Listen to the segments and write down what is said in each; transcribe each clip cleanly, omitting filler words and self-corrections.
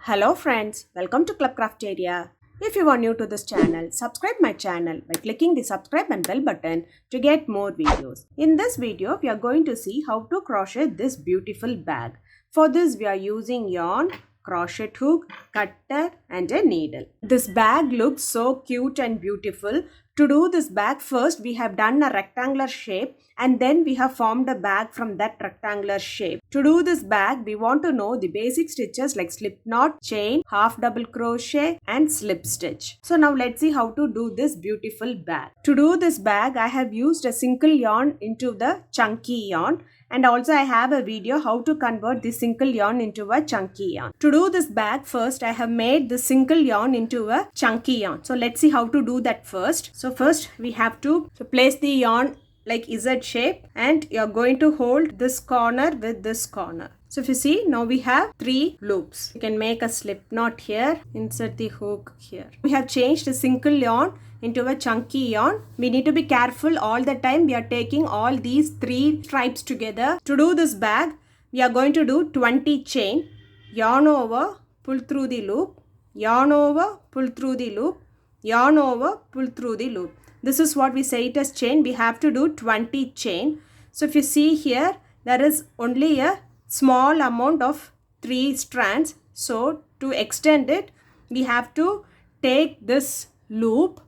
Hello friends, welcome to Club Crafteria. If you are new to this channel, subscribe my channel by clicking the subscribe and bell button to get more videos. In this video, we are going to see how to crochet this beautiful bag. For this, we are using yarn, crochet hook, cutter and a needle. This bag looks so cute and beautiful. To do this bag, first we have done a rectangular shape and then we have formed a bag from that rectangular shape. To do this bag, we want to know the basic stitches like slip knot, chain, half double crochet and slip stitch. So now let's see how to do this beautiful bag. To do this bag, I have used a single yarn into the chunky yarn. And also I have a video how to convert the single yarn into a chunky yarn. To do this bag, first I have made the single yarn into a chunky yarn. So let's see how to do that first. So first we have to place the yarn like Z shape and you're going to hold this corner with this corner. So if you see, now we have 3 loops. You can make a slip knot here, insert the hook here. We have changed the single yarn into a chunky yarn. We need to be careful all the time. We are taking all these 3 stripes together. To do this bag, we are going to do 20 chain. Yarn over, pull through the loop. Yarn over, pull through the loop. Yarn over, pull through the loop. This is what we say it as chain. We have to do 20 chain. So if you see here, there is only a small amount of 3 strands. So to extend it, we have to take this loop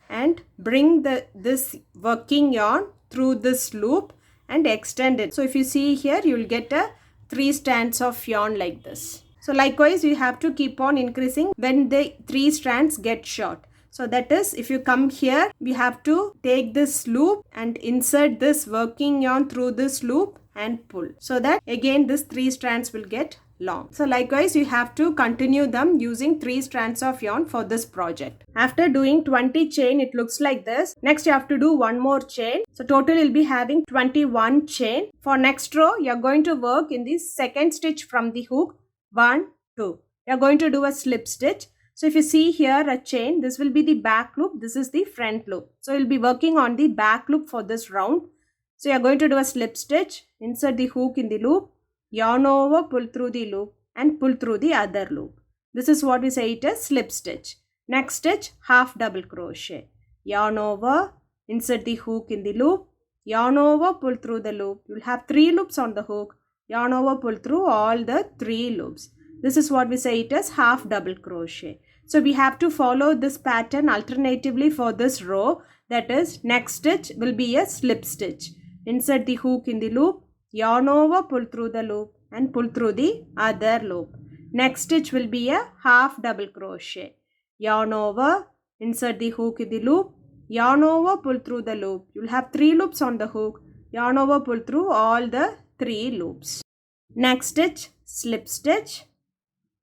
and bring this working yarn through this loop and extend it. So if you see here, you will get a 3 strands of yarn like this. So likewise, you have to keep on increasing when the 3 strands get short. So that is, if you come here, we have to take this loop and insert this working yarn through this loop and pull. So that again this 3 strands will get long. So likewise, you have to continue them using 3 strands of yarn for this project. After doing 20 chain, it looks like this. Next, you have to do one more chain. So total you'll be having 21 chain. For next row, you're going to work in the second stitch from the hook. 1, 2. You're going to do a slip stitch. So if you see here a chain, this will be the back loop. This is the front loop. So you'll be working on the back loop for this round. So you're going to do a slip stitch, insert the hook in the loop, yarn over, pull through the loop and pull through the other loop. This is what we say it as slip stitch. Next stitch, half double crochet. Yarn over, insert the hook in the loop, yarn over, pull through the loop. You'll have 3 loops on the hook. Yarn over, pull through all the 3 loops. This is what we say it as half double crochet. So we have to follow this pattern alternatively for this row. That is, next stitch will be a slip stitch. Insert the hook in the loop, yarn over, pull through the loop and pull through the other loop. Next stitch will be a half double crochet. Yarn over, insert the hook in the loop, yarn over, pull through the loop. You'll have 3 loops on the hook. Yarn over, pull through all the 3 loops. Next stitch, slip stitch.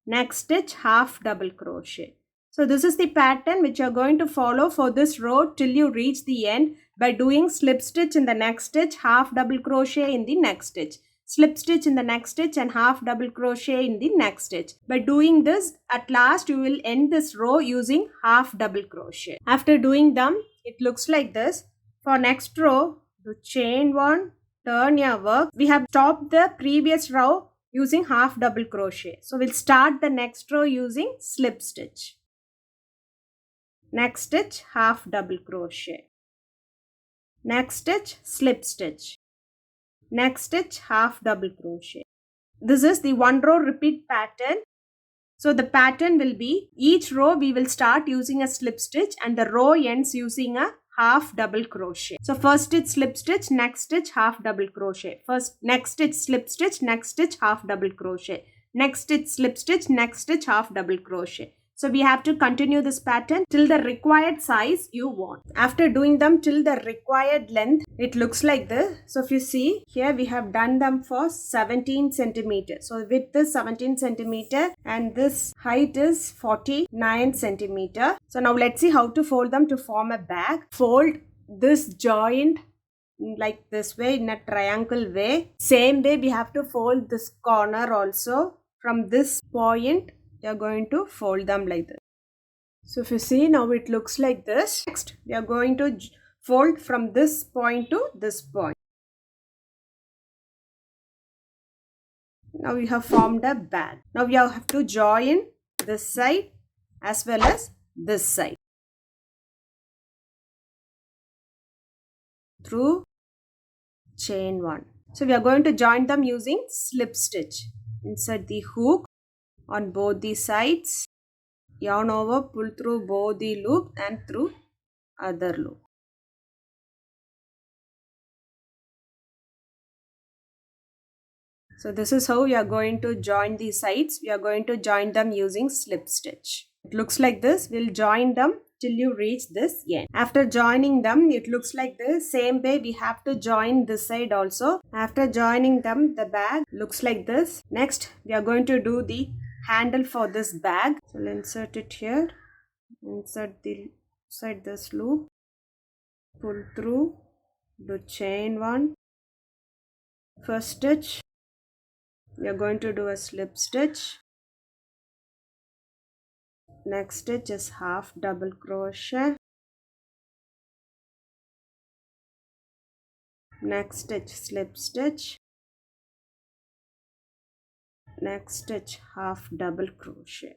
Next stitch, half double crochet. So this is the pattern which you are going to follow for this row till you reach the end by doing slip stitch in the next stitch, half double crochet in the next stitch, slip stitch in the next stitch and half double crochet in the next stitch. By doing this, at last you will end this row using half double crochet. After doing them, it looks like this. For next row, do chain 1, turn your work. We have stopped the previous row using half double crochet. So we'll start the next row using slip stitch. Next stitch, half double crochet. Next stitch, slip stitch. Next stitch, half double crochet. This is the 1 row repeat pattern. So the pattern will be, each row we will start using a slip stitch and the row ends using a half double crochet. So first stitch, slip stitch, next stitch, half double crochet. First, next stitch, slip stitch, next stitch, half double crochet. Next stitch, slip stitch, next stitch, half double crochet. So we have to continue this pattern till the required size you want. After doing them till the required length, it looks like this. So if you see here, we have done them for 17 centimeters. So width is 17 centimeter and this height is 49 centimeter. So now let's see how to fold them to form a bag. Fold this joint like this way in a triangle way. Same way we have to fold this corner also. From this point, we are going to fold them like this. So if you see, now it looks like this. Next, we are going to fold from this point to this point. Now we have formed a bag. Now we have to join this side as well as this side through chain 1. So we are going to join them using slip stitch. Insert the hook on both the sides, yarn over, pull through both the loop and through other loop. So this is how we are going to join the sides. We are going to join them using slip stitch. It looks like this. We'll join them till you reach this end. After joining them, it looks like this. Same way we have to join this side also. After joining them, the bag looks like this. Next, we are going to do the handle for this bag. So we'll insert it here. Insert this loop. Pull through. Do chain 1. First stitch. We are going to do a slip stitch. Next stitch is half double crochet. Next stitch slip stitch. Next stitch half double crochet.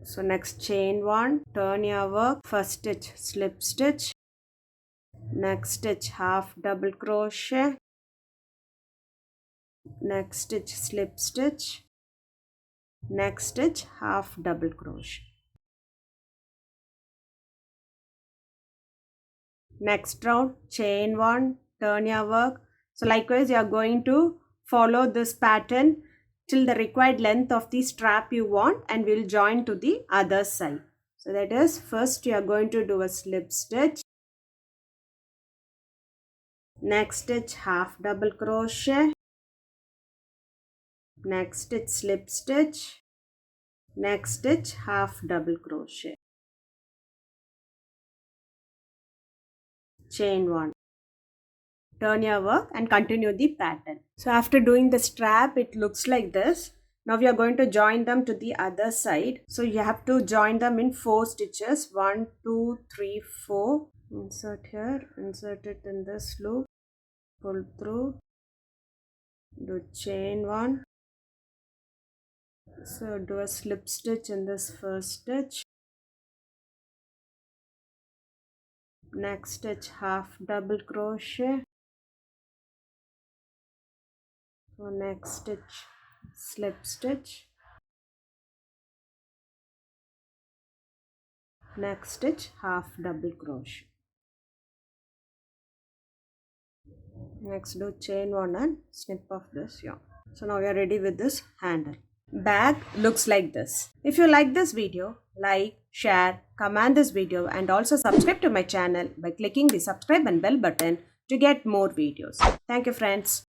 So next chain 1, turn your work, first stitch slip stitch. Next stitch half double crochet. Next stitch slip stitch. Next stitch half double crochet. Next round chain 1, turn your work. So likewise you are going to follow this pattern till the required length of the strap you want, and we'll join to the other side. So that is, first you are going to do a slip stitch. Next stitch half double crochet. Next stitch slip stitch. Next stitch half double crochet. Chain 1. Turn your work and continue the pattern. So after doing the strap, it looks like this. Now we are going to join them to the other side. So you have to join them in 4 stitches. 1, 2, 3, 4. Insert here. Insert it in this loop. Pull through. Do chain 1. So do a slip stitch in this first stitch. Next stitch half double crochet. So next stitch slip stitch. Next stitch half double crochet. Next do chain 1 and snip off this yarn. So now we are ready with this handle. Bag looks like this. If you like this video, like, share, comment this video and also subscribe to my channel by clicking the subscribe and bell button to get more videos. Thank you friends.